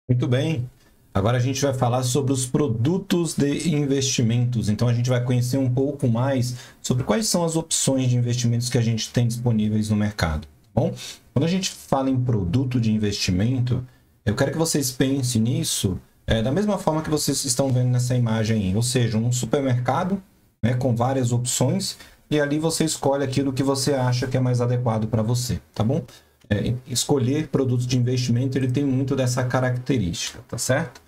Muito bem. Agora a gente vai falar sobre os produtos de investimentos. Então a gente vai conhecer um pouco mais sobre quais são as opções de investimentos que a gente tem disponíveis no mercado. Tá bom? Quando a gente fala em produto de investimento, eu quero que vocês pensem nisso da mesma forma que vocês estão vendo nessa imagem aí, ou seja, um supermercado, né, com várias opções, e ali você escolhe aquilo que você acha que é mais adequado para você, tá bom? Escolher produtos de investimento, ele tem muito dessa característica, tá certo?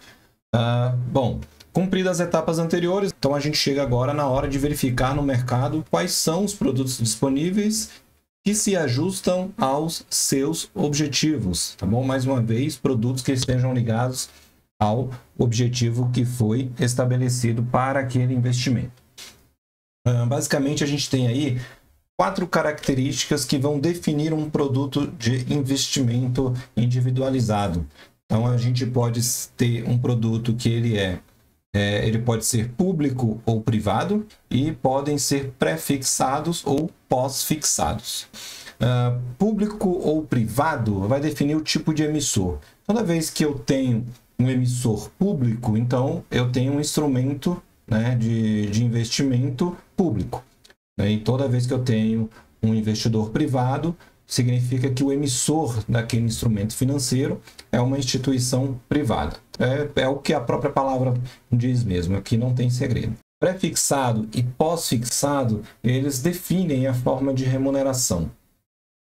Bom, cumpridas as etapas anteriores, então a gente chega agora na hora de verificar no mercado quais são os produtos disponíveis que se ajustam aos seus objetivos, tá bom? Mais uma vez, produtos que estejam ligados ao objetivo que foi estabelecido para aquele investimento. Basicamente, a gente tem aí 4 características que vão definir um produto de investimento individualizado. Então, a gente pode ter um produto que ele pode ser público ou privado e podem ser pré-fixados ou pós-fixados. Público ou privado vai definir o tipo de emissor. Toda vez que eu tenho um emissor público, então eu tenho um instrumento, né, de investimento público. E toda vez que eu tenho um investidor privado, significa que o emissor daquele instrumento financeiro é uma instituição privada. É o que a própria palavra diz mesmo, aqui não tem segredo. Pré-fixado e pós-fixado, eles definem a forma de remuneração.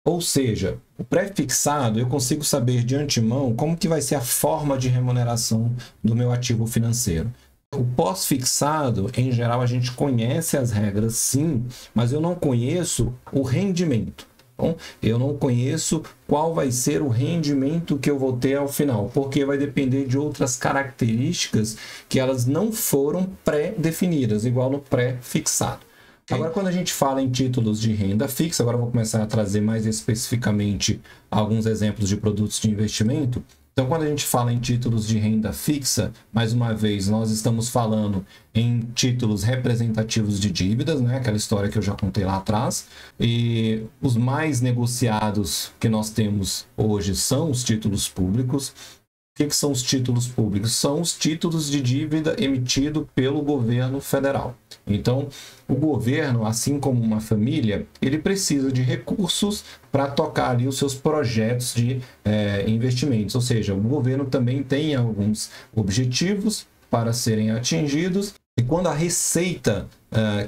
Ou seja, o pré-fixado eu consigo saber de antemão como que vai ser a forma de remuneração do meu ativo financeiro. O pós-fixado, em geral, a gente conhece as regras, sim, mas eu não conheço o rendimento. Então, eu não conheço qual vai ser o rendimento que eu vou ter ao final, porque vai depender de outras características que elas não foram pré-definidas, igual no pré-fixado. Agora, quando a gente fala em títulos de renda fixa, agora eu vou começar a trazer mais especificamente alguns exemplos de produtos de investimento. Então, quando a gente fala em títulos de renda fixa, mais uma vez, nós estamos falando em títulos representativos de dívidas, né? Aquela história que eu já contei lá atrás. E os mais negociados que nós temos hoje são os títulos públicos. O que são os títulos públicos? São os títulos de dívida emitidos pelo governo federal. Então, o governo, assim como uma família, ele precisa de recursos para tocar ali os seus projetos de investimentos. Ou seja, o governo também tem alguns objetivos para serem atingidos. E quando a receita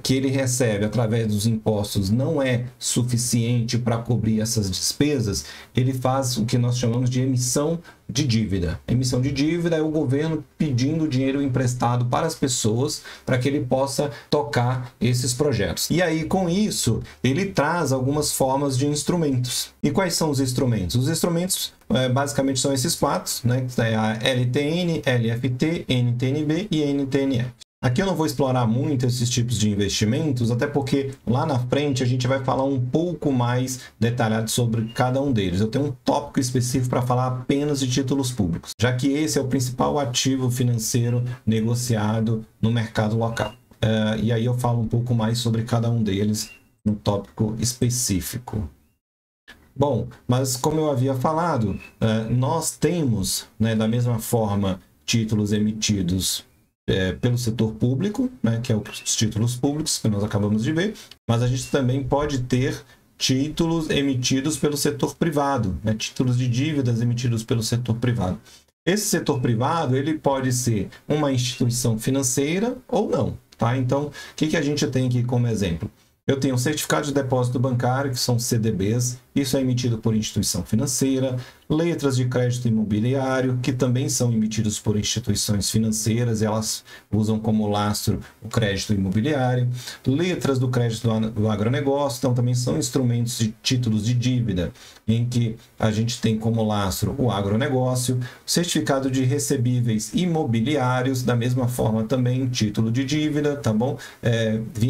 que ele recebe através dos impostos não é suficiente para cobrir essas despesas, ele faz o que nós chamamos de emissão de dívida. Emissão de dívida é o governo pedindo dinheiro emprestado para as pessoas para que ele possa tocar esses projetos. E aí, com isso, ele traz algumas formas de instrumentos. E quais são os instrumentos? Os instrumentos basicamente são esses 4, né? É a LTN, LFT, NTNB e NTNF. Aqui eu não vou explorar muito esses tipos de investimentos, até porque lá na frente a gente vai falar um pouco mais detalhado sobre cada um deles. Eu tenho um tópico específico para falar apenas de títulos públicos, já que esse é o principal ativo financeiro negociado no mercado local. E aí eu falo um pouco mais sobre cada um deles no tópico específico. Bom, mas como eu havia falado, nós temos, né, da mesma forma, títulos emitidos pelo setor público, né, que é os títulos públicos que nós acabamos de ver, mas a gente também pode ter títulos emitidos pelo setor privado, né, títulos de dívidas emitidos pelo setor privado. Esse setor privado, ele pode ser uma instituição financeira ou não, tá? Então, o que a gente tem aqui como exemplo? Eu tenho certificado de depósito bancário, que são CDBs, isso é emitido por instituição financeira, letras de crédito imobiliário, que também são emitidos por instituições financeiras, elas usam como lastro o crédito imobiliário, letras do crédito do agronegócio, então também são instrumentos de títulos de dívida, em que a gente tem como lastro o agronegócio, certificado de recebíveis imobiliários, da mesma forma também título de dívida, tá bom?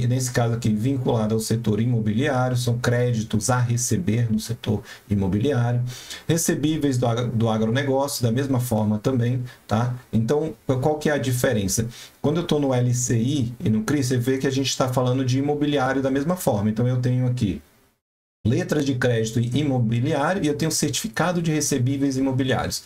Nesse caso aqui, vinculado ao setor imobiliário, são créditos a receber no setor imobiliário, recebíveis do agronegócio, da mesma forma também, tá? Então, qual que é a diferença? Quando eu estou no LCI e no CRI, você vê que a gente está falando de imobiliário da mesma forma. Então, eu tenho aqui letras de crédito imobiliário e eu tenho certificado de recebíveis imobiliários.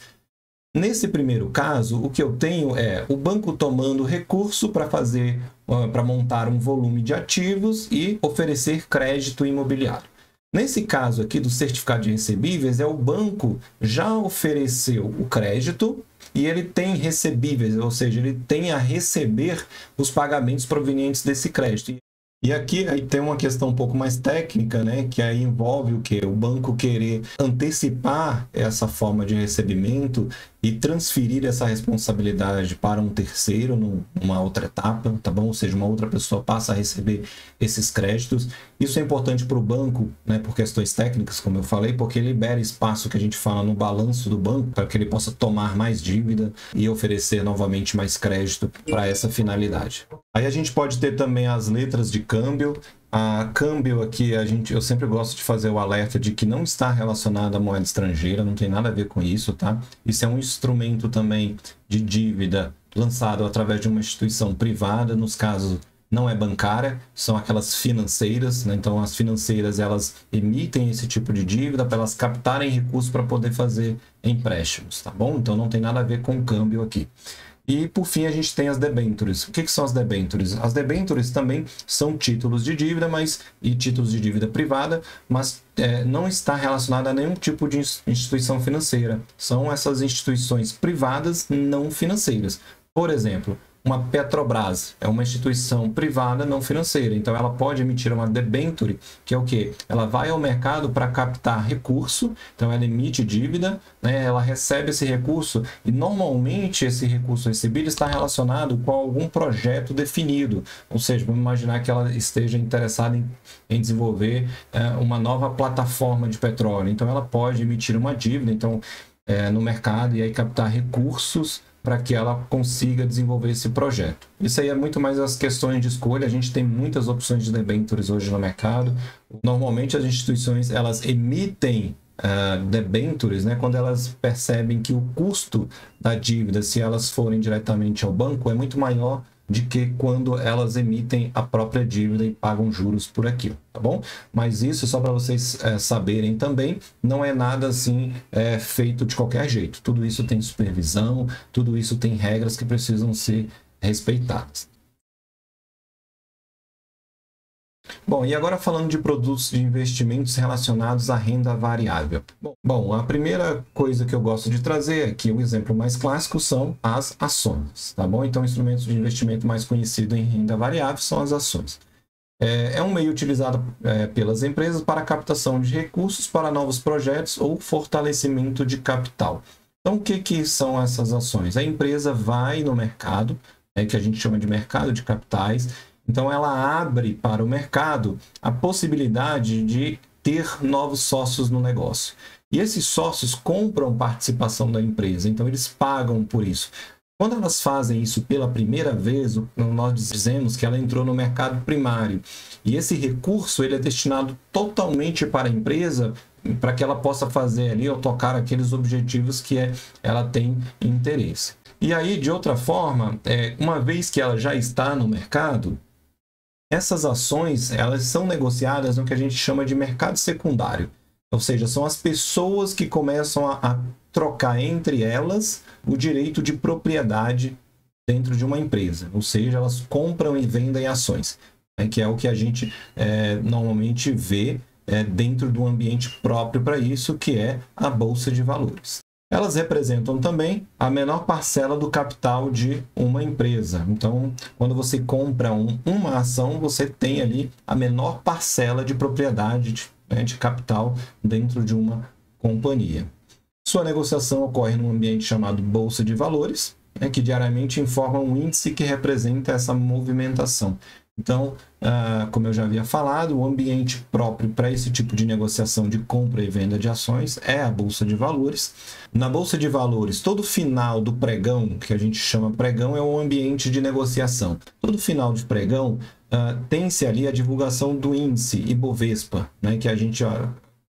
Nesse primeiro caso, o que eu tenho é o banco tomando recurso para montar um volume de ativos e oferecer crédito imobiliário. Nesse caso aqui do certificado de recebíveis, o banco já ofereceu o crédito e ele tem recebíveis, ou seja, ele tem a receber os pagamentos provenientes desse crédito. E aqui aí tem uma questão um pouco mais técnica, né? Que aí envolve o quê? O banco querer antecipar essa forma de recebimento e transferir essa responsabilidade para um terceiro numa outra etapa, tá bom? Ou seja, uma outra pessoa passa a receber esses créditos. Isso é importante para o banco, né? Por questões técnicas, como eu falei, porque libera espaço que a gente fala no balanço do banco para que ele possa tomar mais dívida e oferecer novamente mais crédito para essa finalidade. Aí a gente pode ter também as letras de câmbio. A câmbio aqui, eu sempre gosto de fazer o alerta de que não está relacionado à moeda estrangeira, não tem nada a ver com isso, tá? Isso é um instrumento também de dívida lançado através de uma instituição privada, nos casos não é bancária, são aquelas financeiras, né? Então as financeiras elas emitem esse tipo de dívida para elas captarem recursos para poder fazer empréstimos, tá bom? Então não tem nada a ver com câmbio aqui. E, por fim, a gente tem as debêntures. O que são as debêntures? As debêntures também são títulos de dívida e títulos de dívida privada, mas não está relacionado a nenhum tipo de instituição financeira. São essas instituições privadas não financeiras. Por exemplo, uma Petrobras é uma instituição privada não financeira, então ela pode emitir uma debênture, que é o quê? Ela vai ao mercado para captar recurso, então ela emite dívida, né? Ela recebe esse recurso e normalmente esse recurso recebido está relacionado com algum projeto definido, ou seja, vamos imaginar que ela esteja interessada em desenvolver uma nova plataforma de petróleo, então ela pode emitir uma dívida no mercado e aí captar recursos para que ela consiga desenvolver esse projeto. Isso aí é muito mais as questões de escolha. A gente tem muitas opções de debêntures hoje no mercado. Normalmente as instituições elas emitem debêntures, né, quando elas percebem que o custo da dívida, se elas forem diretamente ao banco, é muito maior de que quando elas emitem a própria dívida e pagam juros por aquilo, tá bom? Mas isso, só para vocês saberem também, não é nada assim feito de qualquer jeito. Tudo isso tem supervisão, tudo isso tem regras que precisam ser respeitadas. Bom, e agora falando de produtos de investimentos relacionados à renda variável. Bom, a primeira coisa que eu gosto de trazer aqui, o exemplo mais clássico, são as ações, tá bom? Então, instrumentos de investimento mais conhecido em renda variável são as ações. É um meio utilizado pelas empresas para a captação de recursos para novos projetos ou fortalecimento de capital. Então, o que são essas ações? A empresa vai no mercado, que a gente chama de mercado de capitais. Então, ela abre para o mercado a possibilidade de ter novos sócios no negócio. E esses sócios compram participação da empresa, então eles pagam por isso. Quando elas fazem isso pela primeira vez, nós dizemos que ela entrou no mercado primário. E esse recurso ele é destinado totalmente para a empresa, para que ela possa fazer ali ou tocar aqueles objetivos que ela tem interesse. E aí, de outra forma, uma vez que ela já está no mercado, essas ações elas são negociadas no que a gente chama de mercado secundário. Ou seja, são as pessoas que começam a trocar entre elas o direito de propriedade dentro de uma empresa. Ou seja, elas compram e vendem ações, que é o que a gente normalmente vê dentro do ambiente próprio para isso, que é a Bolsa de Valores. Elas representam também a menor parcela do capital de uma empresa. Então, quando você compra uma ação, você tem ali a menor parcela de propriedade de capital dentro de uma companhia. Sua negociação ocorre num ambiente chamado Bolsa de Valores, que diariamente informa um índice que representa essa movimentação. Então, como eu já havia falado, o ambiente próprio para esse tipo de negociação de compra e venda de ações é a Bolsa de Valores. Na Bolsa de Valores, todo final do pregão, que a gente chama pregão, é um ambiente de negociação. Todo final de pregão tem-se ali a divulgação do índice Ibovespa, que a gente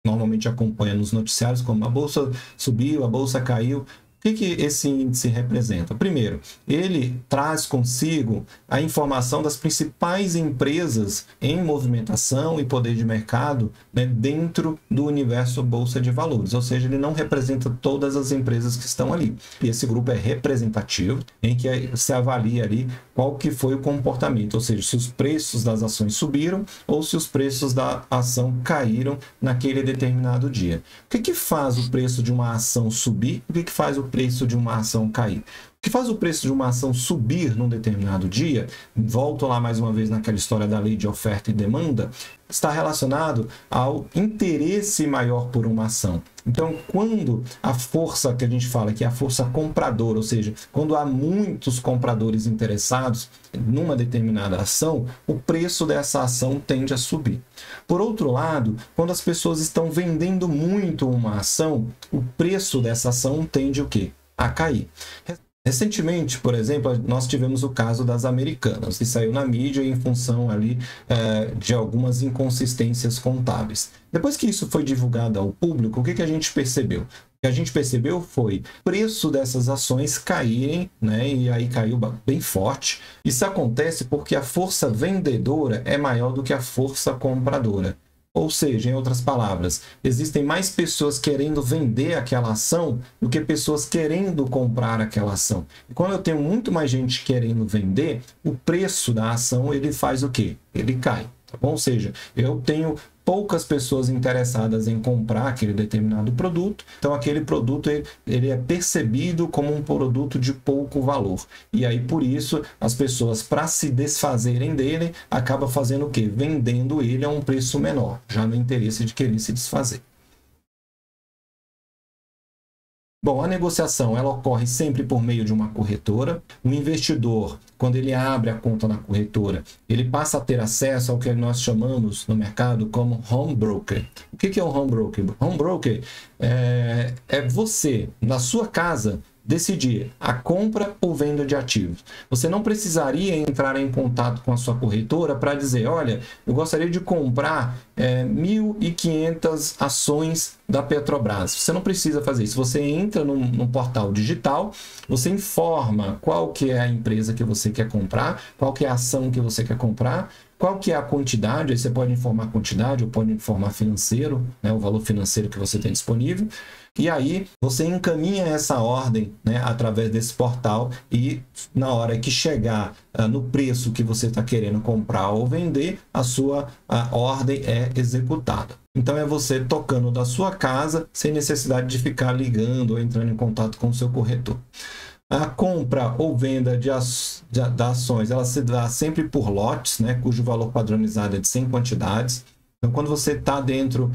normalmente acompanha nos noticiários, como a Bolsa subiu, a Bolsa caiu. que esse índice representa? Primeiro, ele traz consigo a informação das principais empresas em movimentação e poder de mercado, né, dentro do universo Bolsa de Valores, ou seja, ele não representa todas as empresas que estão ali. E esse grupo é representativo, em que se avalia ali qual que foi o comportamento, ou seja, se os preços das ações subiram ou se os preços da ação caíram naquele determinado dia. O que faz o preço de uma ação subir? O que faz o preço de uma ação cair? O que faz o preço de uma ação subir num determinado dia, volto lá mais uma vez naquela história da lei de oferta e demanda, está relacionado ao interesse maior por uma ação. Então, quando a força que a gente fala, que é a força compradora, ou seja, quando há muitos compradores interessados numa determinada ação, o preço dessa ação tende a subir. Por outro lado, quando as pessoas estão vendendo muito uma ação, o preço dessa ação tende o quê? A cair. Recentemente, por exemplo, nós tivemos o caso das Americanas, que saiu na mídia em função ali de algumas inconsistências contábeis. Depois que isso foi divulgado ao público, o que a gente percebeu? O que a gente percebeu foi o preço dessas ações caírem, né? E aí caiu bem forte. Isso acontece porque a força vendedora é maior do que a força compradora. Ou seja, em outras palavras, existem mais pessoas querendo vender aquela ação do que pessoas querendo comprar aquela ação. E quando eu tenho muito mais gente querendo vender, o preço da ação ele faz o quê? Ele cai. Tá bom? Ou seja, eu tenho poucas pessoas interessadas em comprar aquele determinado produto, então aquele produto ele é percebido como um produto de pouco valor. E aí, por isso, as pessoas, para se desfazerem dele, acabam fazendo o quê? Vendendo ele a um preço menor, já no interesse de querer se desfazer. Bom, a negociação ela ocorre sempre por meio de uma corretora. O investidor, quando ele abre a conta na corretora, ele passa a ter acesso ao que nós chamamos no mercado como home broker. O que é o home broker? Home broker é você, na sua casa, decidir a compra ou venda de ativos. Você não precisaria entrar em contato com a sua corretora para dizer, olha, eu gostaria de comprar 1.500 ações da Petrobras. Você não precisa fazer isso. Você entra num portal digital, você informa qual que é a empresa que você quer comprar, qual que é a ação que você quer comprar, qual que é a quantidade, aí você pode informar a quantidade ou pode informar financeiro, né, o valor financeiro que você tem disponível. E aí você encaminha essa ordem, né, através desse portal e na hora que chegar no preço que você está querendo comprar ou vender, a ordem é executada. Então é você tocando da sua casa sem necessidade de ficar ligando ou entrando em contato com o seu corretor. A compra ou venda de ações, ela se dá sempre por lotes, né, cujo valor padronizado é de 100 quantidades. Então, quando você está dentro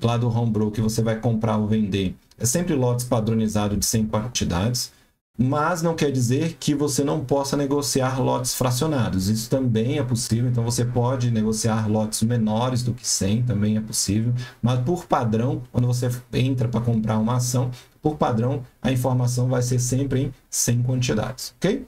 lá do home broker, você vai comprar ou vender, é sempre lotes padronizados de 100 quantidades, mas não quer dizer que você não possa negociar lotes fracionados. Isso também é possível, então você pode negociar lotes menores do que 100, também é possível, mas por padrão, quando você entra para comprar uma ação, por padrão, a informação vai ser sempre em 100 quantidades, ok?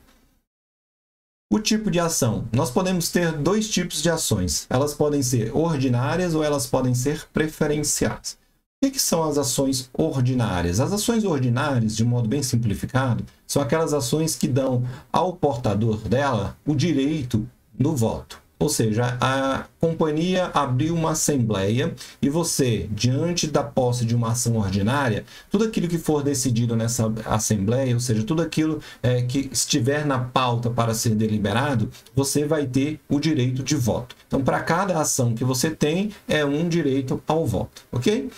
O tipo de ação. Nós podemos ter dois tipos de ações. Elas podem ser ordinárias ou elas podem ser preferenciais. O que são as ações ordinárias? As ações ordinárias, de modo bem simplificado, são aquelas ações que dão ao portador dela o direito do voto. Ou seja, a companhia abriu uma assembleia e você, diante da posse de uma ação ordinária, tudo aquilo que for decidido nessa assembleia, ou seja, tudo aquilo que estiver na pauta para ser deliberado, você vai ter o direito de voto. Então, para cada ação que você tem, é um direito ao voto, ok?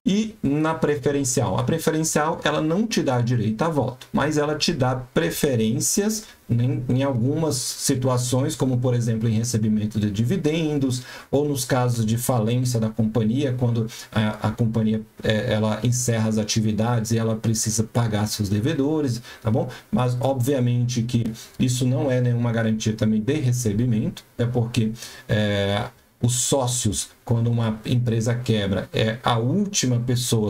E na preferencial? A preferencial ela não te dá direito a voto, mas ela te dá preferências em algumas situações, como por exemplo em recebimento de dividendos, ou nos casos de falência da companhia, quando a companhia ela encerra as atividades e ela precisa pagar seus devedores, tá bom? Mas obviamente que isso não é nenhuma garantia também de recebimento, é porque os sócios, quando uma empresa quebra,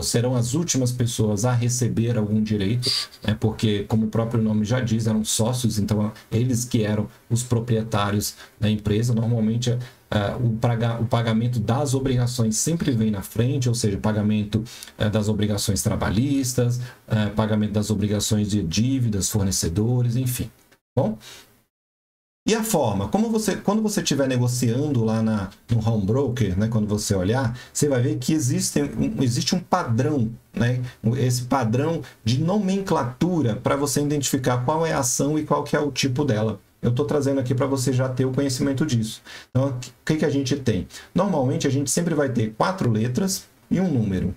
serão as últimas pessoas a receber algum direito, né? Porque, como o próprio nome já diz, eram sócios, então eles que eram os proprietários da empresa. Normalmente o pagamento das obrigações sempre vem na frente, ou seja, pagamento das obrigações trabalhistas, pagamento das obrigações de dívidas, fornecedores, enfim. Bom? E a forma, quando você estiver negociando lá no home broker, né, quando você olhar, você vai ver que existe um padrão, né, esse padrão de nomenclatura para você identificar qual é a ação e qual que é o tipo dela. Eu estou trazendo aqui para você já ter o conhecimento disso. Então, o que a gente tem? Normalmente, a gente sempre vai ter 4 letras e um número.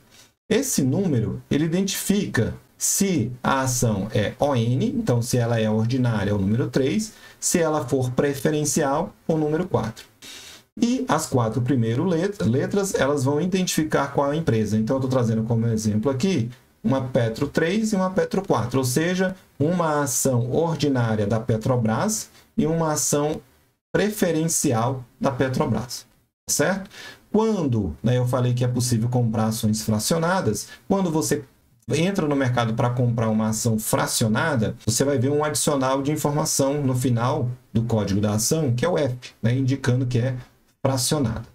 Esse número, ele identifica se a ação é ON, então se ela é ordinária, é o número 3, se ela for preferencial, o número 4. E as 4 primeiras letras, elas vão identificar qual é a empresa. Então, eu estou trazendo como exemplo aqui uma Petro 3 e uma Petro 4, ou seja, uma ação ordinária da Petrobras e uma ação preferencial da Petrobras, certo? Quando, né, eu falei que é possível comprar ações fracionadas, quando você entra no mercado para comprar uma ação fracionada, você vai ver um adicional de informação no final do código da ação, que é o F, né, indicando que é fracionada.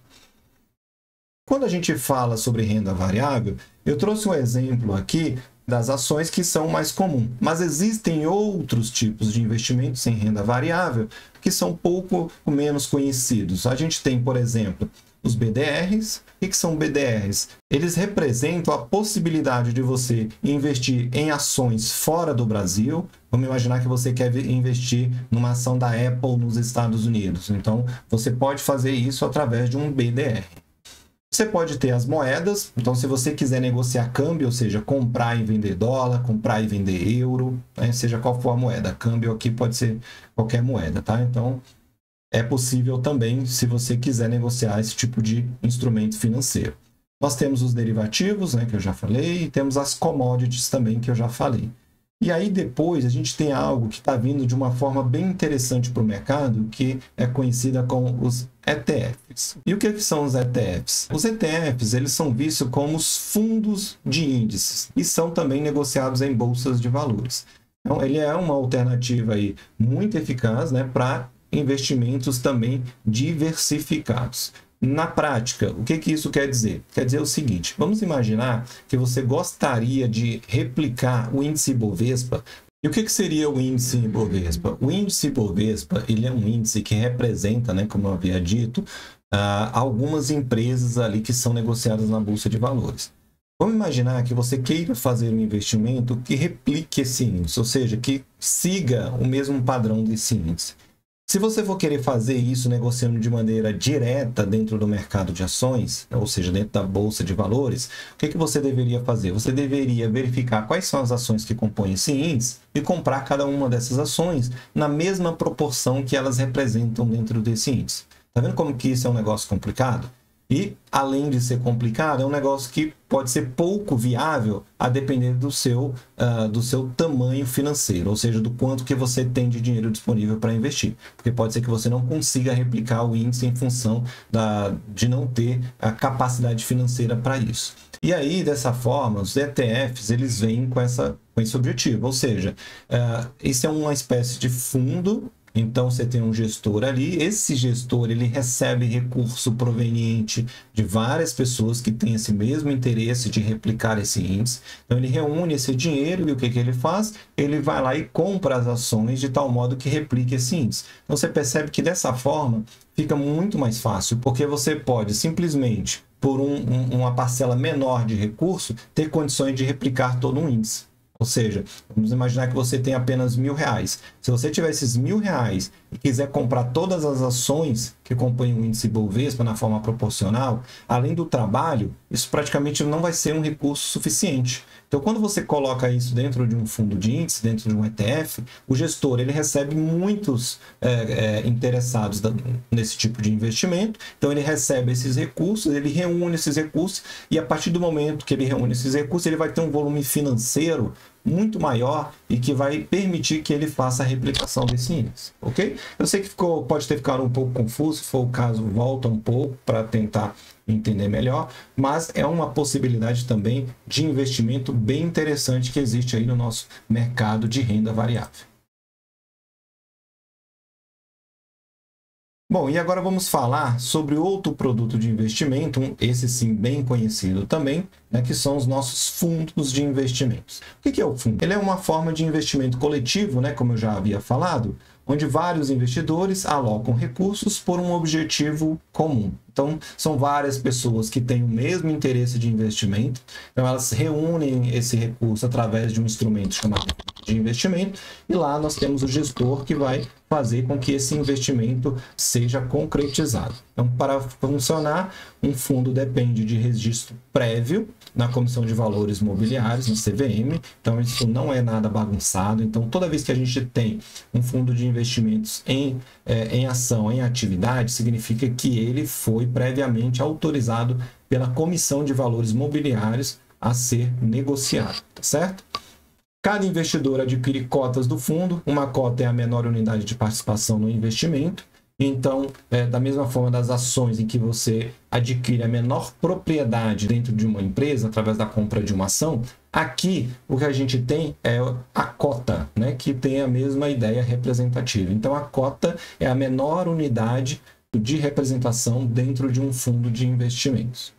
Quando a gente fala sobre renda variável, eu trouxe um exemplo aqui das ações que são mais comuns, mas existem outros tipos de investimentos em renda variável que são pouco menos conhecidos. A gente tem, por exemplo, os BDRs. O que são BDRs? Eles representam a possibilidade de você investir em ações fora do Brasil. Vamos imaginar que você quer investir numa ação da Apple nos Estados Unidos. Então, você pode fazer isso através de um BDR. Você pode ter as moedas. Então, se você quiser negociar câmbio, ou seja, comprar e vender dólar, comprar e vender euro, né? Seja qual for a moeda. Câmbio aqui pode ser qualquer moeda, tá? Então, é possível também se você quiser negociar esse tipo de instrumento financeiro. Nós temos os derivativos, né, que eu já falei, e temos as commodities também, que eu já falei. E aí depois a gente tem algo que está vindo de uma forma bem interessante para o mercado, que é conhecida como os ETFs. E o que são os ETFs? Os ETFs, eles são vistos como os fundos de índices e são também negociados em bolsas de valores. Então, ele é uma alternativa aí muito eficaz, né, para investimentos também diversificados. Na prática, o que isso quer dizer? Quer dizer o seguinte, vamos imaginar que você gostaria de replicar o índice Bovespa. E o que seria o índice Bovespa? O índice Bovespa, ele é um índice que representa, né, como eu havia dito, algumas empresas ali que são negociadas na Bolsa de Valores. Vamos imaginar que você queira fazer um investimento que replique esse índice, ou seja, que siga o mesmo padrão desse índice. Se você for querer fazer isso negociando de maneira direta dentro do mercado de ações, ou seja, dentro da Bolsa de Valores, o que você deveria fazer? Você deveria verificar quais são as ações que compõem esse índice e comprar cada uma dessas ações na mesma proporção que elas representam dentro desse índice. Tá vendo como que isso é um negócio complicado? E, além de ser complicado, é um negócio que pode ser pouco viável a depender do seu tamanho financeiro, ou seja, do quanto que você tem de dinheiro disponível para investir. Porque pode ser que você não consiga replicar o índice em função de não ter a capacidade financeira para isso. E aí, dessa forma, os ETFs, eles vêm com esse objetivo, ou seja, isso é uma espécie de fundo. Então, você tem um gestor ali, esse gestor ele recebe recurso proveniente de várias pessoas que têm esse mesmo interesse de replicar esse índice. Então, ele reúne esse dinheiro e o que ele faz? Ele vai lá e compra as ações de tal modo que replique esse índice. Então, você percebe que dessa forma fica muito mais fácil, porque você pode simplesmente, por uma parcela menor de recurso, ter condições de replicar todo um índice. Ou seja, vamos imaginar que você tem apenas R$1.000. Se você tiver esses R$1.000 e quiser comprar todas as ações que compõem o índice Bovespa na forma proporcional, além do trabalho, isso praticamente não vai ser um recurso suficiente. Então, quando você coloca isso dentro de um fundo de índice, dentro de um ETF, o gestor ele recebe muitos interessados nesse tipo de investimento. Então, ele recebe esses recursos, ele reúne esses recursos e, a partir do momento que ele reúne esses recursos, ele vai ter um volume financeiro muito maior e que vai permitir que ele faça a replicação desse índice, ok? Eu sei que pode ter ficado um pouco confuso, se for o caso, volta um pouco para tentar entender melhor, mas é uma possibilidade também de investimento bem interessante que existe aí no nosso mercado de renda variável. Bom, e agora vamos falar sobre outro produto de investimento, esse sim bem conhecido também, né, que são os nossos fundos de investimentos. O que é o fundo? Ele é uma forma de investimento coletivo, né, como eu já havia falado, onde vários investidores alocam recursos por um objetivo comum. Então, são várias pessoas que têm o mesmo interesse de investimento, então elas reúnem esse recurso através de um instrumento chamado de investimento, e lá nós temos o gestor que vai fazer com que esse investimento seja concretizado. Então, para funcionar, um fundo depende de registro prévio na Comissão de Valores Mobiliários, no CVM, então isso não é nada bagunçado. Então, toda vez que a gente tem um fundo de investimentos em ação, em atividade, significa que ele foi previamente autorizado pela Comissão de Valores Mobiliários a ser negociado, tá certo? Cada investidor adquire cotas do fundo, uma cota é a menor unidade de participação no investimento. Então, da mesma forma das ações em que você adquire a menor propriedade dentro de uma empresa através da compra de uma ação, aqui o que a gente tem é a cota, né, que tem a mesma ideia representativa. Então, a cota é a menor unidade de representação dentro de um fundo de investimentos.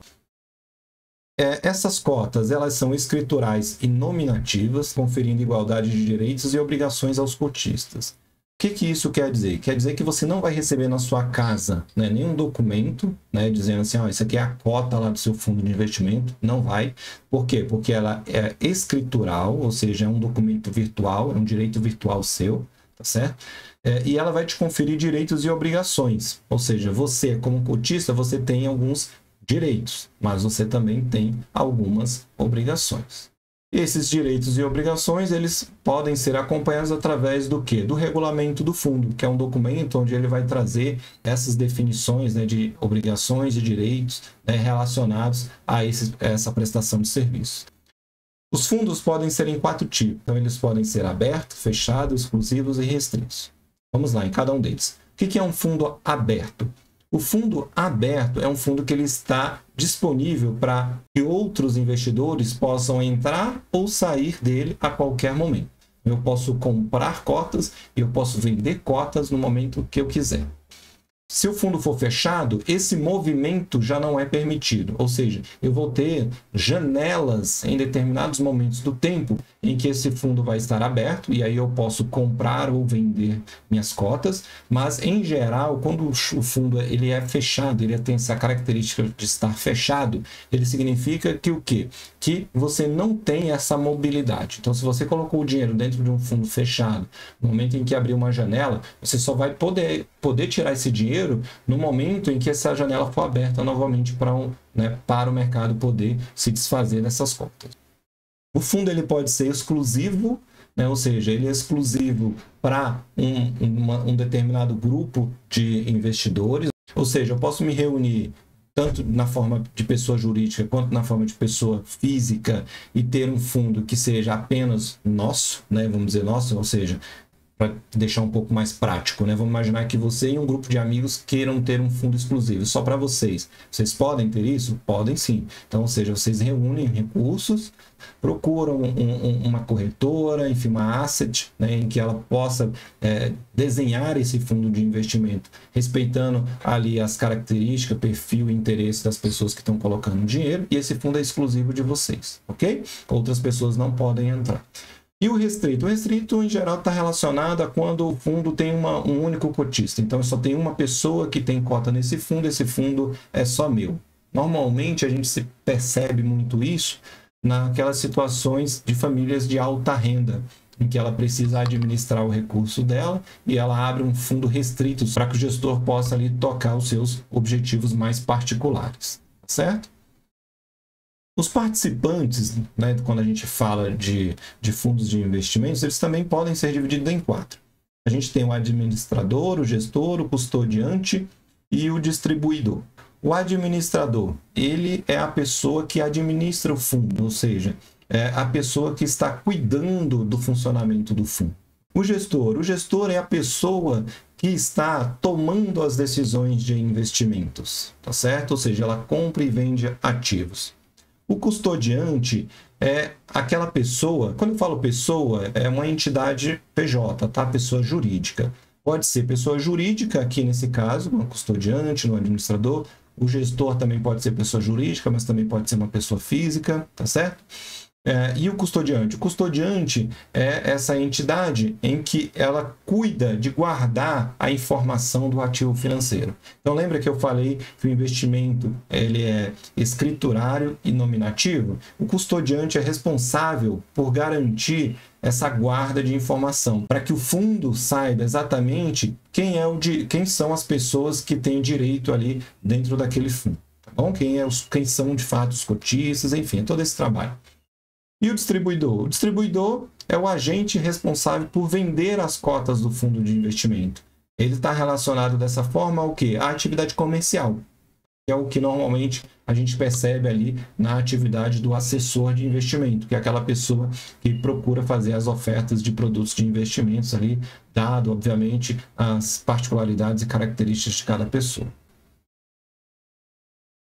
Essas cotas, elas são escriturais e nominativas, conferindo igualdade de direitos e obrigações aos cotistas. O que isso quer dizer? Quer dizer que você não vai receber na sua casa, né, nenhum documento, né, dizendo assim, isso aqui é a cota lá do seu fundo de investimento. Não vai. Por quê? Porque ela é escritural, ou seja, é um documento virtual, é um direito virtual seu, tá certo? E ela vai te conferir direitos e obrigações. Ou seja, você, como cotista, você tem alguns direitos, mas você também tem algumas obrigações. Esses direitos e obrigações, eles podem ser acompanhados através do quê? Do regulamento do fundo, que é um documento onde ele vai trazer essas definições, né, de obrigações e direitos, né, relacionados a essa prestação de serviço. Os fundos podem ser em 4 tipos. Então, eles podem ser abertos, fechados, exclusivos e restritos. Vamos lá, em cada um deles. O que é um fundo aberto? O fundo aberto é um fundo que ele está disponível para que outros investidores possam entrar ou sair dele a qualquer momento. Eu posso comprar cotas e eu posso vender cotas no momento que eu quiser. Se o fundo for fechado, esse movimento já não é permitido, ou seja, eu vou ter janelas em determinados momentos do tempo em que esse fundo vai estar aberto e aí eu posso comprar ou vender minhas cotas, mas em geral, quando o fundo ele é fechado, ele tem essa característica de estar fechado, ele significa que o quê? Que você não tem essa mobilidade. Então, se você colocou o dinheiro dentro de um fundo fechado, no momento em que abrir uma janela, você só vai poder tirar esse dinheiro no momento em que essa janela for aberta novamente para o mercado poder se desfazer dessas cotas. O fundo ele pode ser exclusivo, né? Ou seja, ele é exclusivo para um determinado grupo de investidores, ou seja, eu posso me reunir tanto na forma de pessoa jurídica quanto na forma de pessoa física e ter um fundo que seja apenas nosso, né? Vamos dizer nosso, ou seja, para deixar um pouco mais prático, né? Vamos imaginar que você e um grupo de amigos queiram ter um fundo exclusivo só para vocês. Vocês podem ter isso? Podem sim. Então, ou seja, vocês reúnem recursos, procuram uma corretora, enfim, uma asset, né, em que ela possa desenhar esse fundo de investimento, respeitando ali as características, perfil e interesse das pessoas que estão colocando dinheiro, e esse fundo é exclusivo de vocês, ok? Outras pessoas não podem entrar. E o restrito? O restrito, em geral, está relacionado a quando o fundo tem um único cotista. Então, só tem uma pessoa que tem cota nesse fundo, esse fundo é só meu. Normalmente, a gente se percebe muito isso naquelas situações de famílias de alta renda, em que ela precisa administrar o recurso dela e ela abre um fundo restrito para que o gestor possa ali tocar os seus objetivos mais particulares, certo? Os participantes, né, quando a gente fala de fundos de investimentos, eles também podem ser divididos em 4. A gente tem o administrador, o gestor, o custodiante e o distribuidor. O administrador, ele é a pessoa que administra o fundo, ou seja, a pessoa que está cuidando do funcionamento do fundo. O gestor é a pessoa que está tomando as decisões de investimentos, tá certo? Ou seja, ela compra e vende ativos. O custodiante é aquela pessoa, quando eu falo pessoa, é uma entidade PJ, tá? Pessoa jurídica. Pode ser pessoa jurídica, aqui nesse caso, um custodiante, um administrador. O gestor também pode ser pessoa jurídica, mas também pode ser uma pessoa física, tá certo? E o custodiante? O custodiante é essa entidade em que ela cuida de guardar a informação do ativo financeiro. Então, lembra que eu falei que o investimento ele é escriturário e nominativo? O custodiante é responsável por garantir essa guarda de informação, para que o fundo saiba exatamente quem são as pessoas que têm direito ali dentro daquele fundo. Tá bom? Quem são de fato os cotistas, enfim, todo esse trabalho. E o distribuidor? O distribuidor é o agente responsável por vender as cotas do fundo de investimento. Ele está relacionado dessa forma ao quê? À atividade comercial, que é o que normalmente a gente percebe ali na atividade do assessor de investimento, que é aquela pessoa que procura fazer as ofertas de produtos de investimentos ali, dado, obviamente, as particularidades e características de cada pessoa.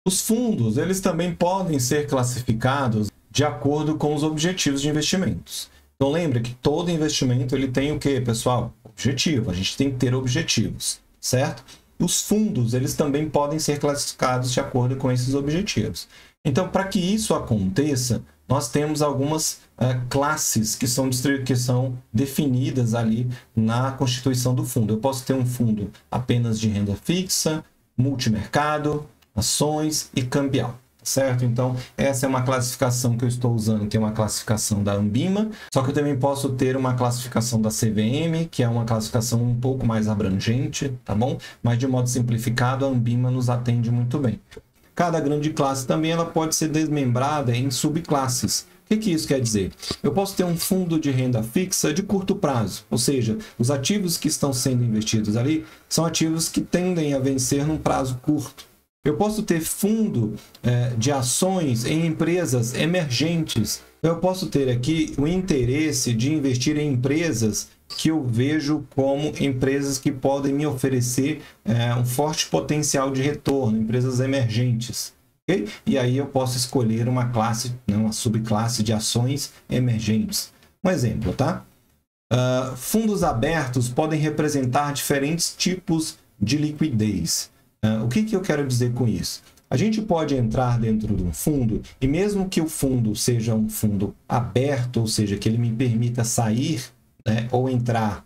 Os fundos, eles também podem ser classificados de acordo com os objetivos de investimentos. Então, lembra que todo investimento ele tem o quê, pessoal? Objetivo. A gente tem que ter objetivos, certo? Os fundos, eles também podem ser classificados de acordo com esses objetivos. Então, para que isso aconteça, nós temos algumas classes que são definidas ali na constituição do fundo. Eu posso ter um fundo apenas de renda fixa, multimercado, ações e cambial. Certo? Então, essa é uma classificação que eu estou usando, que é uma classificação da Anbima, só que eu também posso ter uma classificação da CVM, que é uma classificação um pouco mais abrangente, tá bom? Mas, de modo simplificado, a Anbima nos atende muito bem. Cada grande classe também ela pode ser desmembrada em subclasses. O que isso quer dizer? Eu posso ter um fundo de renda fixa de curto prazo, ou seja, os ativos que estão sendo investidos ali são ativos que tendem a vencer num prazo curto. Eu posso ter fundo de ações em empresas emergentes. Eu posso ter aqui o interesse de investir em empresas que eu vejo como empresas que podem me oferecer um forte potencial de retorno, empresas emergentes. Okay? E aí eu posso escolher uma classe, uma subclasse de ações emergentes. Um exemplo, tá? Fundos abertos podem representar diferentes tipos de liquidez. O que eu quero dizer com isso? A gente pode entrar dentro de um fundo e mesmo que o fundo seja um fundo aberto, ou seja, que ele me permita sair, né, ou entrar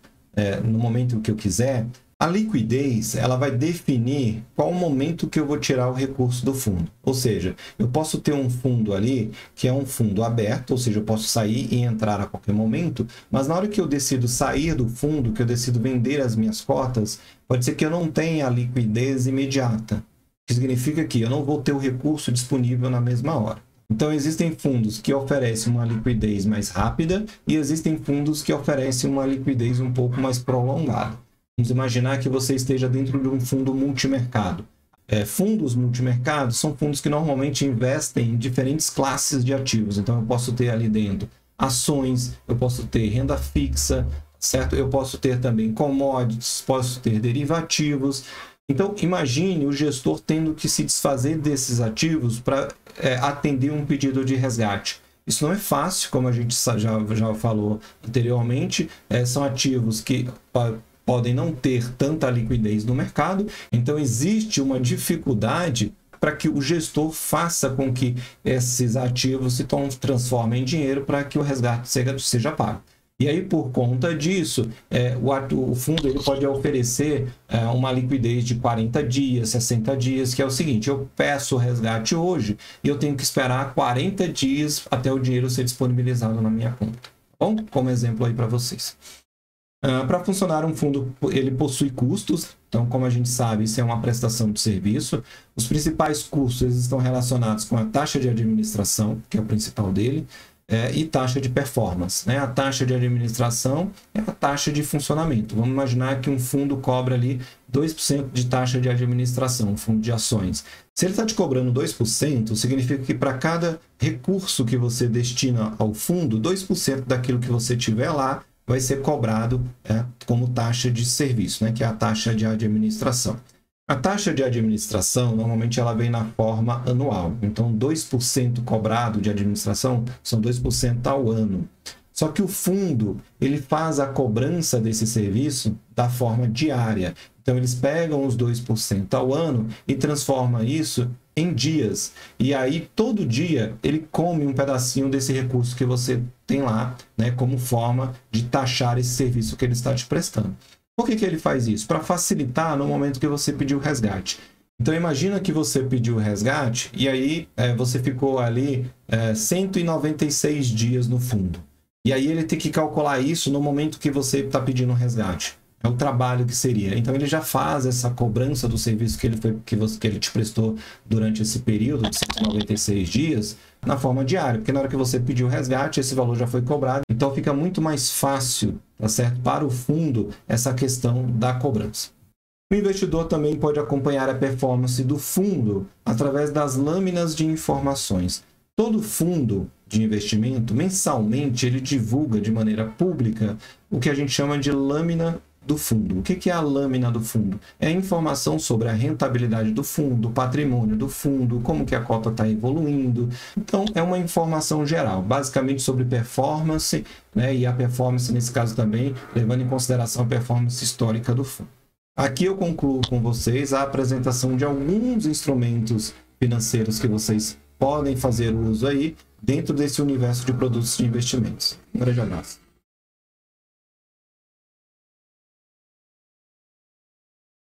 no momento que eu quiser, a liquidez ela vai definir qual o momento que eu vou tirar o recurso do fundo. Ou seja, eu posso ter um fundo ali que é um fundo aberto, ou seja, eu posso sair e entrar a qualquer momento, mas na hora que eu decido sair do fundo, que eu decido vender as minhas cotas, pode ser que eu não tenha a liquidez imediata, que significa que eu não vou ter o recurso disponível na mesma hora. Então, existem fundos que oferecem uma liquidez mais rápida e existem fundos que oferecem uma liquidez um pouco mais prolongada. Vamos imaginar que você esteja dentro de um fundo multimercado. Fundos multimercados são fundos que normalmente investem em diferentes classes de ativos. Então, eu posso ter ali dentro ações, eu posso ter renda fixa, certo? Eu posso ter também commodities, posso ter derivativos. Então, imagine o gestor tendo que se desfazer desses ativos para atender um pedido de resgate. Isso não é fácil, como a gente já falou anteriormente. São ativos que podem não ter tanta liquidez no mercado, então existe uma dificuldade para que o gestor faça com que esses ativos se transformem em dinheiro para que o resgate seja pago. E aí, por conta disso, o fundo ele pode oferecer uma liquidez de 40 dias, 60 dias, que é o seguinte: eu peço o resgate hoje e eu tenho que esperar 40 dias até o dinheiro ser disponibilizado na minha conta. Bom, como exemplo aí para vocês. Para funcionar um fundo, ele possui custos. Então, como a gente sabe, isso é uma prestação de serviço. Os principais custos estão relacionados com a taxa de administração, que é o principal dele. e taxa de performance, né? A taxa de administração é a taxa de funcionamento. Vamos imaginar que um fundo cobra ali 2% de taxa de administração, um fundo de ações. Se ele está te cobrando 2%, significa que para cada recurso que você destina ao fundo, 2% daquilo que você tiver lá vai ser cobrado como taxa de serviço, né? Que é a taxa de administração. A taxa de administração, normalmente, ela vem na forma anual. Então, 2% cobrado de administração são 2% ao ano. Só que o fundo, ele faz a cobrança desse serviço da forma diária. Então, eles pegam os 2% ao ano e transformam isso em dias. E aí, todo dia, ele come um pedacinho desse recurso que você tem lá, né, como forma de taxar esse serviço que ele está te prestando. Por que ele faz isso? Para facilitar no momento que você pediu o resgate. Então, imagina que você pediu o resgate e aí você ficou ali 196 dias no fundo. E aí ele tem que calcular isso no momento que você está pedindo o resgate. É o trabalho que seria. Então, ele já faz essa cobrança do serviço que ele te prestou durante esse período de 196 dias na forma diária. Porque na hora que você pediu o resgate, esse valor já foi cobrado. Então, fica muito mais fácil, tá certo? Para o fundo, essa questão da cobrança. O investidor também pode acompanhar a performance do fundo através das lâminas de informações. Todo fundo de investimento, mensalmente, ele divulga de maneira pública o que a gente chama de lâmina do fundo. O que é a lâmina do fundo? É informação sobre a rentabilidade do fundo, o patrimônio do fundo, como que a cota está evoluindo. Então, é uma informação geral, basicamente sobre performance, né? E a performance, nesse caso também, levando em consideração a performance histórica do fundo. Aqui eu concluo com vocês a apresentação de alguns instrumentos financeiros que vocês podem fazer uso aí dentro desse universo de produtos de investimentos. Um grande abraço.